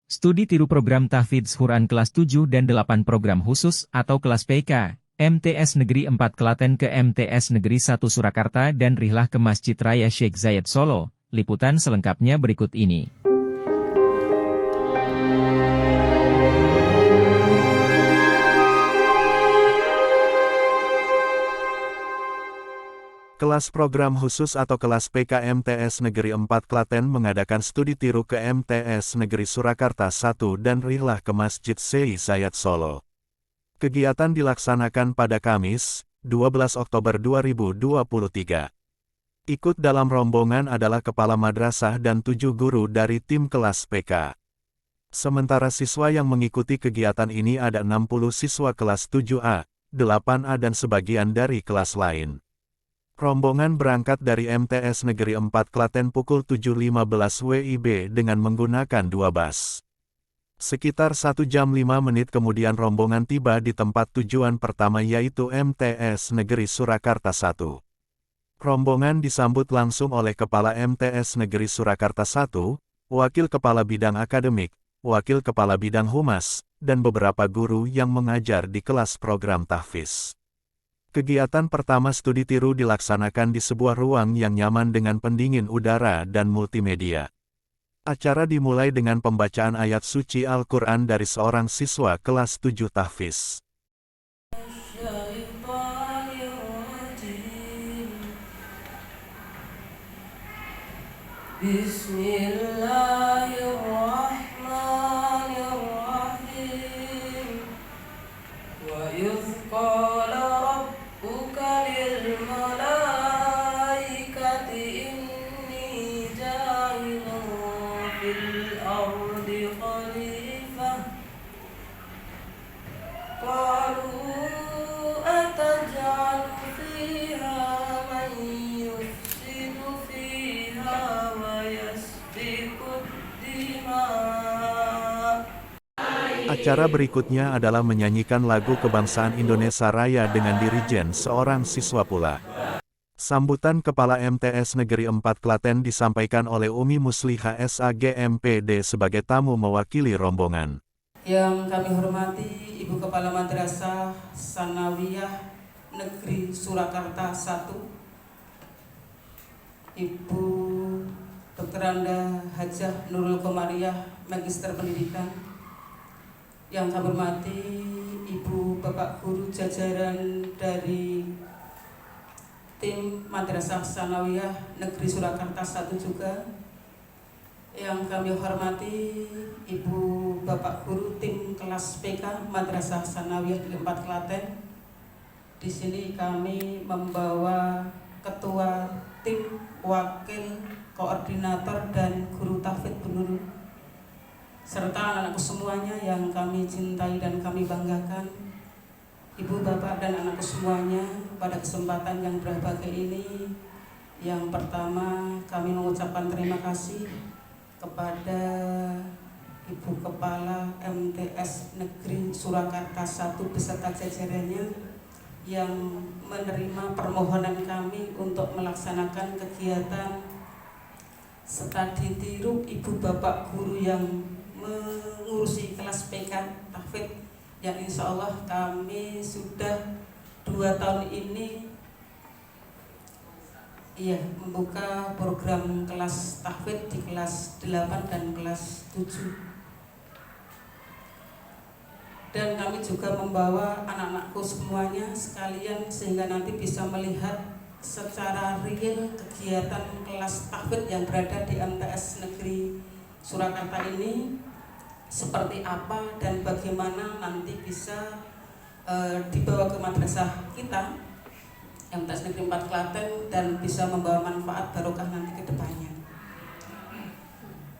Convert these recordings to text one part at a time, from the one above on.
Studi tiru program Tahfidz Quran kelas 7 dan 8 program khusus atau kelas PK, MTS Negeri 4 Klaten ke MTS Negeri 1 Surakarta dan rihlah ke Masjid Raya Sheikh Zayed Solo. Liputan selengkapnya berikut ini. Kelas program khusus atau kelas PK MTS Negeri 4 Klaten mengadakan studi tiru ke MTS Negeri Surakarta 1 dan rihlah ke Masjid Sheikh Zayed Solo. Kegiatan dilaksanakan pada Kamis, 12 Oktober 2023. Ikut dalam rombongan adalah kepala madrasah dan 7 guru dari tim kelas PK. Sementara siswa yang mengikuti kegiatan ini ada 60 siswa kelas 7A, 8A dan sebagian dari kelas lain. Rombongan berangkat dari MTS Negeri 4 Klaten pukul 7.15 WIB dengan menggunakan 2 bus. Sekitar 1 jam 5 menit kemudian rombongan tiba di tempat tujuan pertama yaitu MTS Negeri Surakarta 1. Rombongan disambut langsung oleh Kepala MTS Negeri Surakarta 1, Wakil Kepala Bidang Akademik, Wakil Kepala Bidang Humas, dan beberapa guru yang mengajar di kelas program tahfiz. Kegiatan pertama studi tiru dilaksanakan di sebuah ruang yang nyaman dengan pendingin udara dan multimedia. Acara dimulai dengan pembacaan ayat suci Al-Quran dari seorang siswa kelas 7 tahfiz. Bismillahirrahmanirrahim. Wa idh qala rabbuka lil malaikati inni ja'ilun fil ardi khalifah. Qalu ataj'alu fiha man yufsidu fiha wa yasfiku ad-dima'. Acara berikutnya adalah menyanyikan lagu kebangsaan Indonesia Raya dengan dirijen seorang siswa pula. Sambutan Kepala MTS Negeri 4 Klaten disampaikan oleh Umi Musliha SAGMPD sebagai tamu mewakili rombongan. Yang kami hormati Ibu Kepala Madrasah Sanawiyah Negeri Surakarta 1, Ibu Dr. Anda Hajah Nurul Komariah, Magister Pendidikan. Yang kami hormati Ibu Bapak Guru jajaran dari tim Madrasah Sanawiyah Negeri Surakarta 1 juga. Yang kami hormati Ibu Bapak Guru tim kelas PK Madrasah Sanawiyah Negeri 4 Klaten. Di sini kami membawa ketua tim, wakil, koordinator dan guru tahfidz penurun serta anak-anakku semuanya yang kami cintai dan kami banggakan. Ibu, bapak, dan anakku semuanya, pada kesempatan yang berbahagia ini, yang pertama kami mengucapkan terima kasih kepada Ibu Kepala MTS Negeri Surakarta 1 beserta jajarannya yang menerima permohonan kami untuk melaksanakan kegiatan studi tiru Ibu Bapak Guru yang mengurusi kelas PK tahfidz yang insya Allah kami sudah 2 tahun ini membuka program kelas tahfidz di kelas 8 dan kelas 7. Dan kami juga membawa anak-anakku semuanya sekalian sehingga nanti bisa melihat secara real kegiatan kelas tahfidz yang berada di MTS Negeri Surakarta ini seperti apa dan bagaimana nanti bisa dibawa ke madrasah kita MTS Negeri 4 Klaten dan bisa membawa manfaat barokah nanti ke depannya.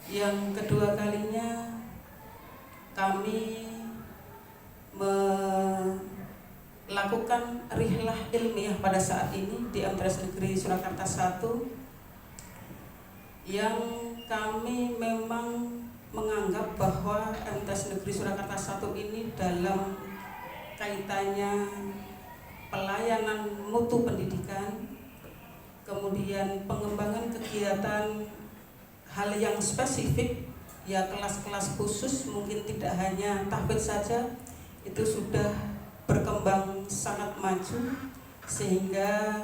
Yang kedua kalinya kami melakukan rihlah ilmiah pada saat ini di MTS Negeri Surakarta 1 yang kami memang menganggap bahwa MTS Negeri Surakarta 1 ini dalam kaitannya pelayanan mutu pendidikan, kemudian pengembangan kegiatan hal yang spesifik ya kelas-kelas khusus mungkin tidak hanya tahfidz saja, itu sudah berkembang sangat maju, sehingga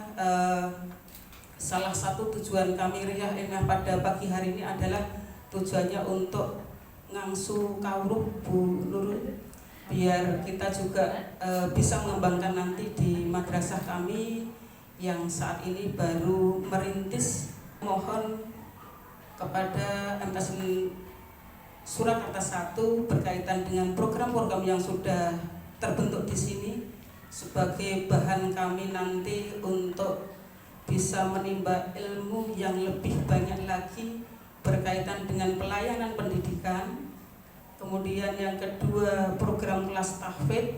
salah satu tujuan kami Riyah Enah pada pagi hari ini adalah tujuannya untuk ngangsu kawruh Bu Nurul, biar kita juga bisa mengembangkan nanti di madrasah kami yang saat ini baru merintis. Mohon kepada MTS Surakarta 1 berkaitan dengan program-program yang sudah terbentuk di sini sebagai bahan kami nanti untuk bisa menimba ilmu yang lebih banyak lagi berkaitan dengan pelayanan pendidikan. Kemudian yang kedua, program kelas tahfidz.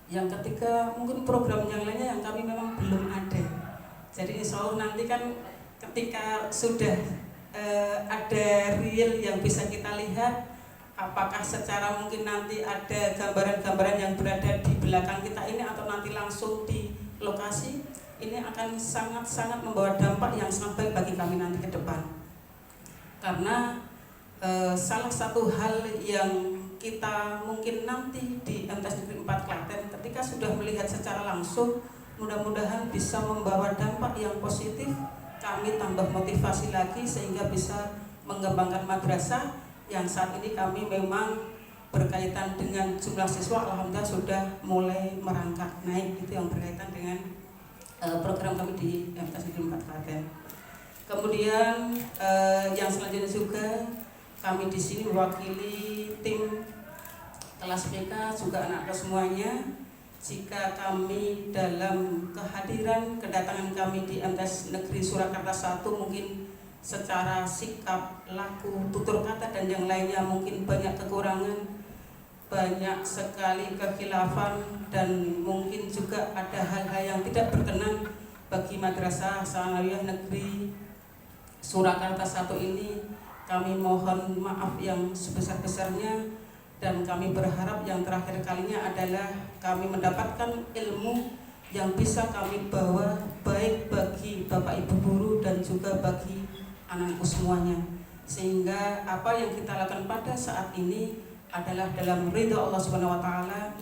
Yang ketiga, mungkin program yang lainnya yang kami memang belum ada. Jadi insya Allah nanti kan ketika sudah ada real yang bisa kita lihat, apakah secara mungkin nanti ada gambaran-gambaran yang berada di belakang kita ini atau nanti langsung di lokasi, ini akan sangat-sangat membawa dampak yang sangat baik bagi kami nanti ke depan. Karena salah satu hal yang kita mungkin nanti di MTS Negeri 4 Klaten ketika sudah melihat secara langsung, mudah-mudahan bisa membawa dampak yang positif, kami tambah motivasi lagi sehingga bisa mengembangkan madrasah yang saat ini kami memang berkaitan dengan jumlah siswa alhamdulillah sudah mulai merangkak naik, itu yang berkaitan dengan program kami di MTS Negeri 4 Klaten. Kemudian yang selanjutnya juga kami di sini mewakili tim kelas PK juga anak-anak semuanya. Jika kami dalam kedatangan kami di MTS Negeri Surakarta 1 mungkin secara sikap, laku, tutur kata dan yang lainnya mungkin banyak kekurangan, banyak sekali kekhilafan, dan mungkin juga ada hal-hal yang tidak berkenan bagi Madrasah Sanawiyah Negeri Surakarta 1 ini. Kami mohon maaf yang sebesar-besarnya, dan kami berharap yang terakhir kalinya adalah kami mendapatkan ilmu yang bisa kami bawa baik bagi Bapak Ibu guru dan juga bagi anak-anakku semuanya, sehingga apa yang kita lakukan pada saat ini adalah dalam ridha Allah Subhanahu wa taala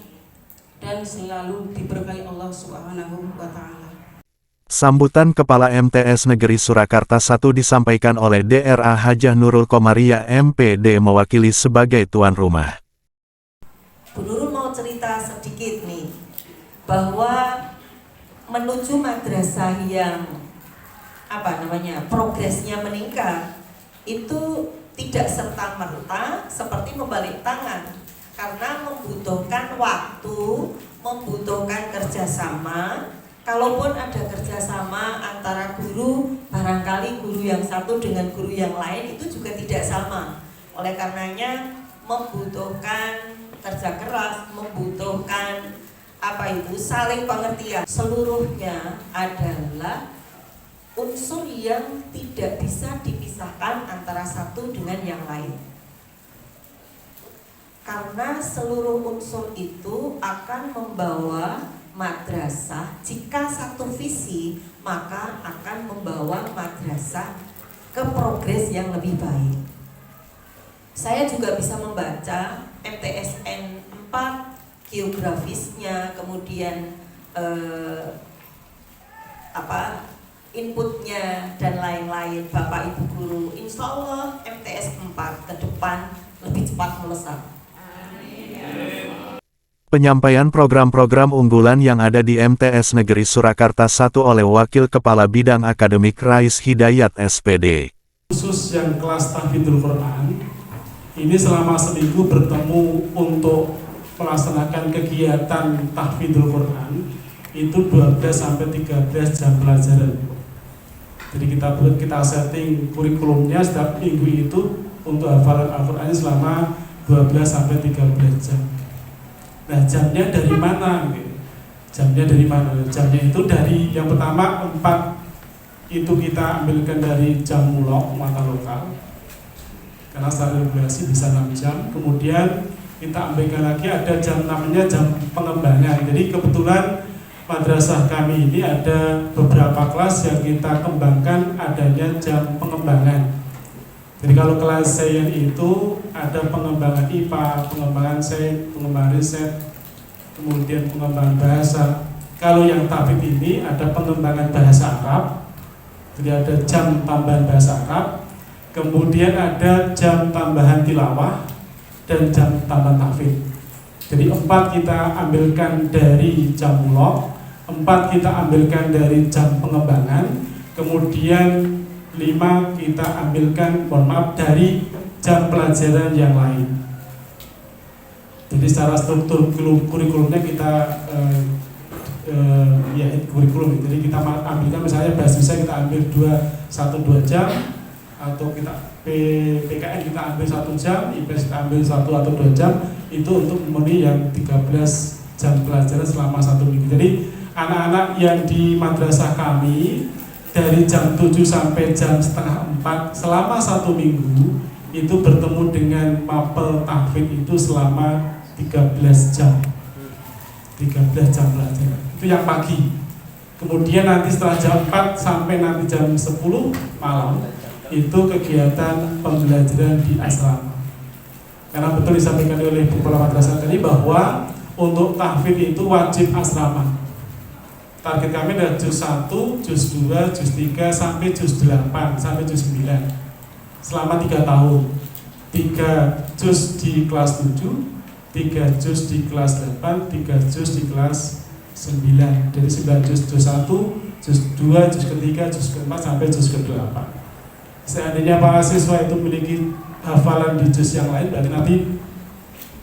dan selalu diberkahi Allah Subhanahu wa taala. Sambutan Kepala MTS Negeri Surakarta 1 disampaikan oleh DRA Hajah Nurul Komariah MPD mewakili sebagai tuan rumah. Bu Nurul mau cerita sedikit nih, bahwa menuju madrasah yang progresnya meningkat itu tidak serta-merta seperti membalik tangan, karena membutuhkan waktu, membutuhkan kerjasama. Kalaupun ada kerjasama antara guru, barangkali guru yang satu dengan guru yang lain itu juga tidak sama. Oleh karenanya membutuhkan kerja keras, membutuhkan saling pengertian. Seluruhnya adalah unsur yang tidak bisa dipisahkan antara satu dengan yang lain, karena seluruh unsur itu akan membawa madrasah. Jika satu visi, maka akan membawa madrasah ke progres yang lebih baik. Saya juga bisa membaca MTSN 4, geografisnya, kemudian inputnya dan lain-lain. Bapak Ibu guru, insya Allah MTS 4 ke depan lebih cepat melesat. Penyampaian program-program unggulan yang ada di MTS Negeri Surakarta 1 oleh Wakil Kepala Bidang Akademik Rais Hidayat SPD. Khusus yang kelas tahfidzul Quran, ini selama seminggu bertemu untuk melaksanakan kegiatan tahfidzul Quran, itu 12-13 jam pelajaran. Jadi kita setting kurikulumnya setiap minggu itu untuk hafalan Al-Quran selama 12-13 jam. Nah, jamnya dari mana? Jamnya dari mana? Jamnya itu dari yang pertama 4 itu kita ambilkan dari jam mulok mata lokal, karena secara regulasi bisa 6 jam. Kemudian kita ambilkan lagi ada jam namanya jam pengembangan. Jadi kebetulan madrasah kami ini ada beberapa kelas yang kita kembangkan adanya jam pengembangan. Jadi kalau kelas sains itu ada pengembangan IPA, pengembangan sains, pengembangan riset, kemudian pengembangan bahasa. Kalau yang tahfidz ini ada pengembangan bahasa Arab, jadi ada jam tambahan bahasa Arab, kemudian ada jam tambahan tilawah dan jam tambahan tahfidz. Jadi 4 kita ambilkan dari jam mulok, 4 kita ambilkan dari jam pengembangan, kemudian 5 kita ambilkan, dari jam pelajaran yang lain. Jadi secara struktur kurikulumnya kita kurikulum. Jadi kita ambilkan misalnya bahasa kita ambil 1-2 jam, atau kita PKN kita ambil 1 jam, IPS kita ambil 1 atau 2 jam, itu untuk memenuhi yang 13 jam pelajaran selama 1 minggu. Jadi anak-anak yang di madrasah kami dari jam 7 sampai jam setengah 4 selama 1 minggu itu bertemu dengan mapel tahfidz itu selama 13 jam. 13 jam pelajaran. Itu yang pagi. Kemudian nanti setelah jam 4 sampai nanti jam 10 malam itu kegiatan pembelajaran di asrama. Karena betul disampaikan oleh Kepala Madrasah tadi bahwa untuk tahfidz itu wajib asrama. Target kami adalah juz 1, juz 2, juz 3 sampai juz 8 sampai juz 9 selama 3 tahun. 3 juz di kelas 7, 3 juz di kelas 8, 3 juz di kelas 9. Jadi 9 juz 1, juz 2, juz ketiga, juz keempat sampai juz ke-8. Seandainya para siswa itu memiliki hafalan di juz yang lain, berarti nanti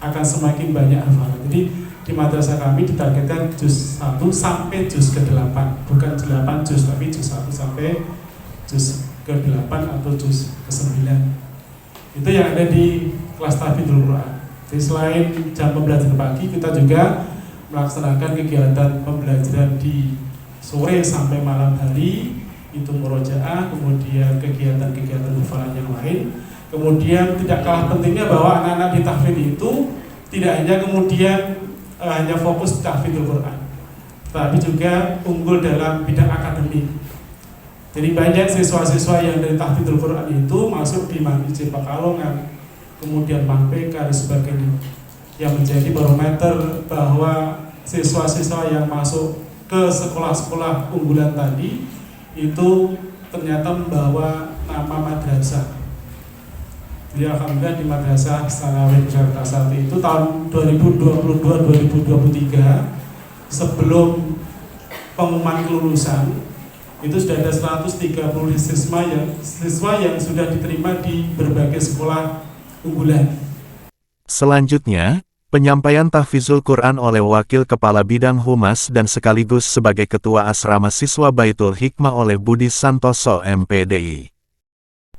akan semakin banyak hafalan. Jadi di madrasah kami ditargetkan juz 1 sampai juz ke-8, bukan 8 juz, tapi juz 1 sampai juz ke-8 atau juz ke-9. Itu yang ada di kelas tahfidzul Quran. Jadi selain jam pembelajaran pagi, kita juga melaksanakan kegiatan pembelajaran di sore sampai malam hari, itu murojaah, kemudian kegiatan-kegiatan hafalan yang lain. Kemudian tidak kalah pentingnya bahwa anak-anak di tahfidz itu tidak hanya kemudian hanya fokus tahfidzul Quran, tapi juga unggul dalam bidang akademik. Jadi banyak siswa-siswa yang dari tahfidzul Quran itu masuk di Mahfidz Pekalongan, kemudian Mahpk dan sebagainya, yang menjadi barometer bahwa siswa-siswa yang masuk ke sekolah-sekolah unggulan tadi itu ternyata membawa nama madrasah. Jadi alhamdulillah di Madrasah Sanawiyah Jakarta 1 itu tahun 2022-2023 sebelum pengumuman kelulusan itu sudah ada 130 siswa yang sudah diterima di berbagai sekolah unggulan. Selanjutnya, penyampaian tahfidzul Quran oleh Wakil Kepala Bidang Humas dan sekaligus sebagai Ketua Asrama Siswa Baitul Hikmah oleh Budi Santoso MPDI.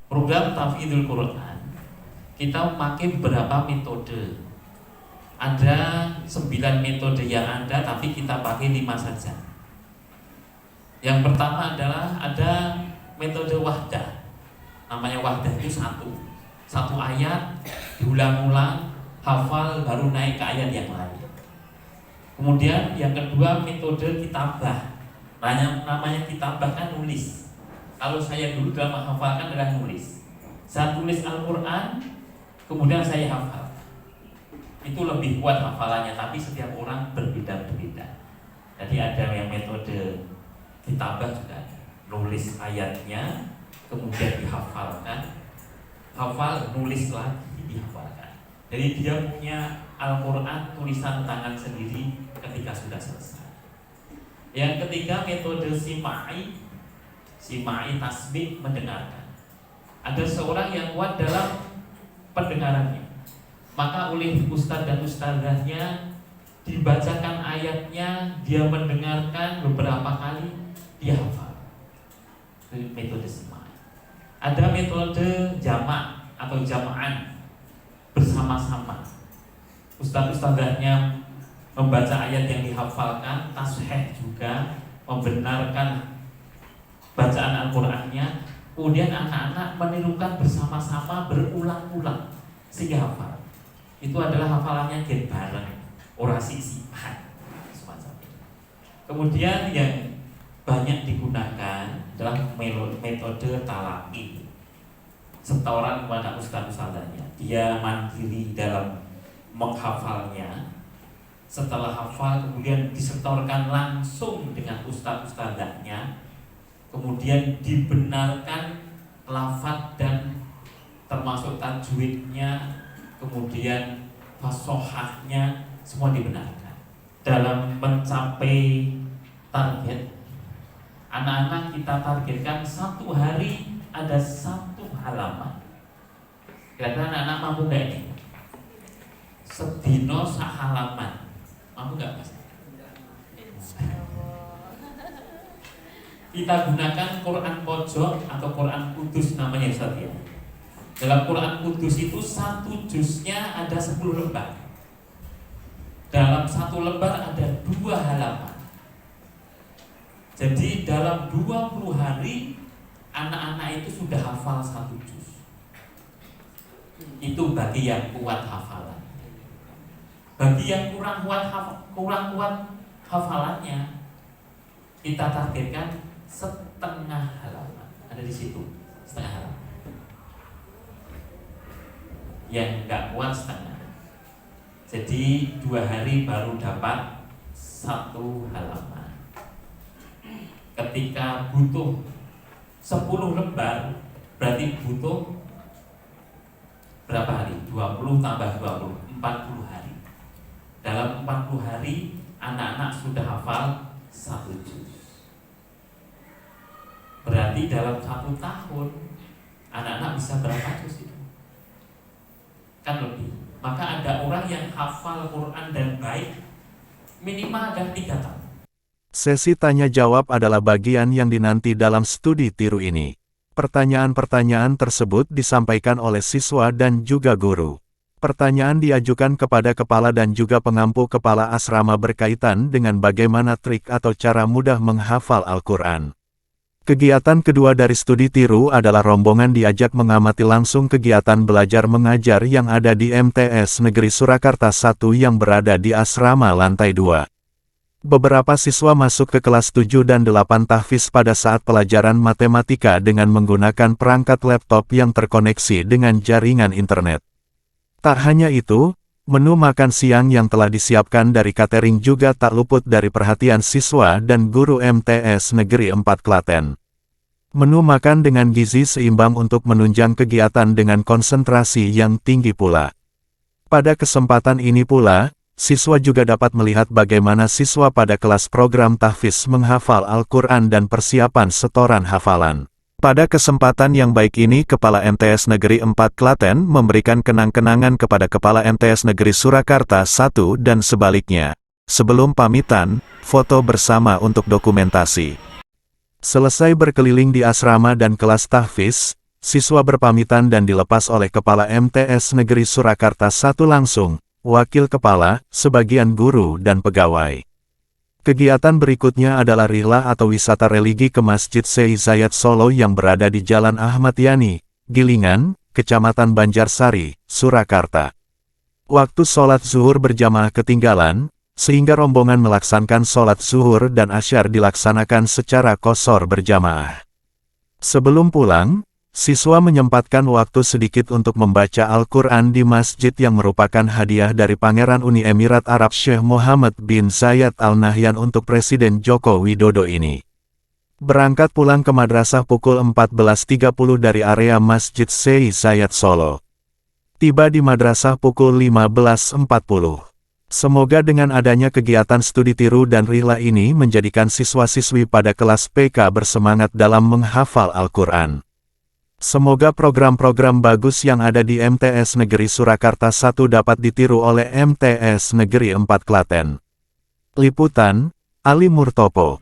Program tahfidzul Quran kita memakai beberapa metode. Ada 9 metode yang ada, tapi kita pakai 5 saja. Yang pertama adalah ada metode wahdah. Namanya wahdah itu satu ayat diulang-ulang, hafal, baru naik ke ayat yang lain. Kemudian yang kedua metode kitabah. Namanya kitabah kan nulis. Kalau saya dulu dalam menghafalkan adalah nulis. Saya tulis Al-Quran, kemudian saya hafal. Itu lebih kuat hafalannya, tapi setiap orang berbeda-beda. Jadi ada yang metode kitabah juga ada. Nulis ayatnya, kemudian dihafalkan. Hafal, nulis lagi, dihafalkan. Jadi dia punya Al-Quran tulisan tangan sendiri ketika sudah selesai. Yang ketiga metode Simai tasbih, mendengarkan. Ada seorang yang kuat dalam pendengarannya, maka oleh ustadz dan ustadzahnya dibacakan ayatnya, dia mendengarkan beberapa kali, dia hafal. Itu metode Simai. Ada metode jamak atau jama'an, bersama-sama. Ustadz-ustadzahnya membaca ayat yang dihafalkan, tasheh juga, membenarkan bacaan Al-Qurannya, kemudian anak-anak menirukan bersama-sama berulang-ulang sehingga hafal. Itu adalah hafalannya gen bareng, orasi sifat semacam itu. Kemudian yang banyak digunakan adalah metode talaqi. setoran kepada ustadz-ustadzanya. Dia mandiri dalam menghafalnya. Setelah hafal kemudian disetorkan langsung dengan ustadz-ustadzanya. Kemudian dibenarkan lafadz dan termasuk tajwidnya, kemudian fasohahnya, semua dibenarkan. Dalam mencapai target, anak-anak kita targetkan satu hari ada satu halaman. Kira-kira anak-anak mampu nggak ini? Sedino sak halaman, mampu nggak Mas? Kita gunakan Quran pojok atau Quran kudus namanya Ustaz ya. Dalam Quran kudus itu satu juznya ada 10 lembar. Dalam satu lembar ada 2 halaman. Jadi dalam 20 hari anak-anak itu sudah hafal 1 juz. Itu bagi yang kuat hafalan. Bagi yang kurang kuat hafalannya, kita targetkan setengah halaman. Ada di situ, setengah halaman. Yang nggak kuat setengah. Jadi 2 hari baru dapat 1 halaman. Ketika butuh 10 lembar, berarti butuh berapa hari? 20 tambah 20, 40 hari. Dalam 40 hari anak-anak sudah hafal 1 juz. Berarti dalam 1 tahun anak-anak bisa berapa juz itu? Kan lebih. Maka ada orang yang hafal Quran dan baik minimal ada 3 tahun. Sesi tanya jawab adalah bagian yang dinanti dalam studi tiru ini. Pertanyaan-pertanyaan tersebut disampaikan oleh siswa dan juga guru. Pertanyaan diajukan kepada kepala dan juga pengampu kepala asrama berkaitan dengan bagaimana trik atau cara mudah menghafal Al-Quran. Kegiatan kedua dari studi tiru adalah rombongan diajak mengamati langsung kegiatan belajar mengajar yang ada di MTS Negeri Surakarta 1 yang berada di asrama lantai 2. Beberapa siswa masuk ke kelas 7 dan 8 tahfiz pada saat pelajaran matematika dengan menggunakan perangkat laptop yang terkoneksi dengan jaringan internet. Tak hanya itu, menu makan siang yang telah disiapkan dari catering juga tak luput dari perhatian siswa dan guru MTS Negeri 4 Klaten. Menu makan dengan gizi seimbang untuk menunjang kegiatan dengan konsentrasi yang tinggi pula. Pada kesempatan ini pula, siswa juga dapat melihat bagaimana siswa pada kelas program tahfiz menghafal Al-Quran dan persiapan setoran hafalan. Pada kesempatan yang baik ini, Kepala MTS Negeri 4 Klaten memberikan kenang-kenangan kepada Kepala MTS Negeri Surakarta 1 dan sebaliknya. Sebelum pamitan, foto bersama untuk dokumentasi. Selesai berkeliling di asrama dan kelas tahfiz, siswa berpamitan dan dilepas oleh Kepala MTS Negeri Surakarta 1 langsung, Wakil Kepala, sebagian guru dan pegawai. Kegiatan berikutnya adalah rihlah atau wisata religi ke Masjid Syekh Zayed Solo yang berada di Jalan Ahmad Yani, Gilingan, Kecamatan Banjarsari, Surakarta. Waktu sholat zuhur berjamaah ketinggalan, sehingga rombongan melaksanakan sholat zuhur dan asyar dilaksanakan secara qashar berjamaah. Sebelum pulang, siswa menyempatkan waktu sedikit untuk membaca Al-Quran di masjid yang merupakan hadiah dari Pangeran Uni Emirat Arab Syekh Mohammed bin Zayed Al Nahyan untuk Presiden Joko Widodo ini. Berangkat pulang ke madrasah pukul 14.30 dari area Masjid Syekh Zayed Solo. Tiba di madrasah pukul 15.40. Semoga dengan adanya kegiatan studi tiru dan rihlah ini menjadikan siswa-siswi pada kelas PK bersemangat dalam menghafal Al-Quran. Semoga program-program bagus yang ada di MTS Negeri Surakarta 1 dapat ditiru oleh MTS Negeri 4 Klaten. Liputan, Ali Murtopo.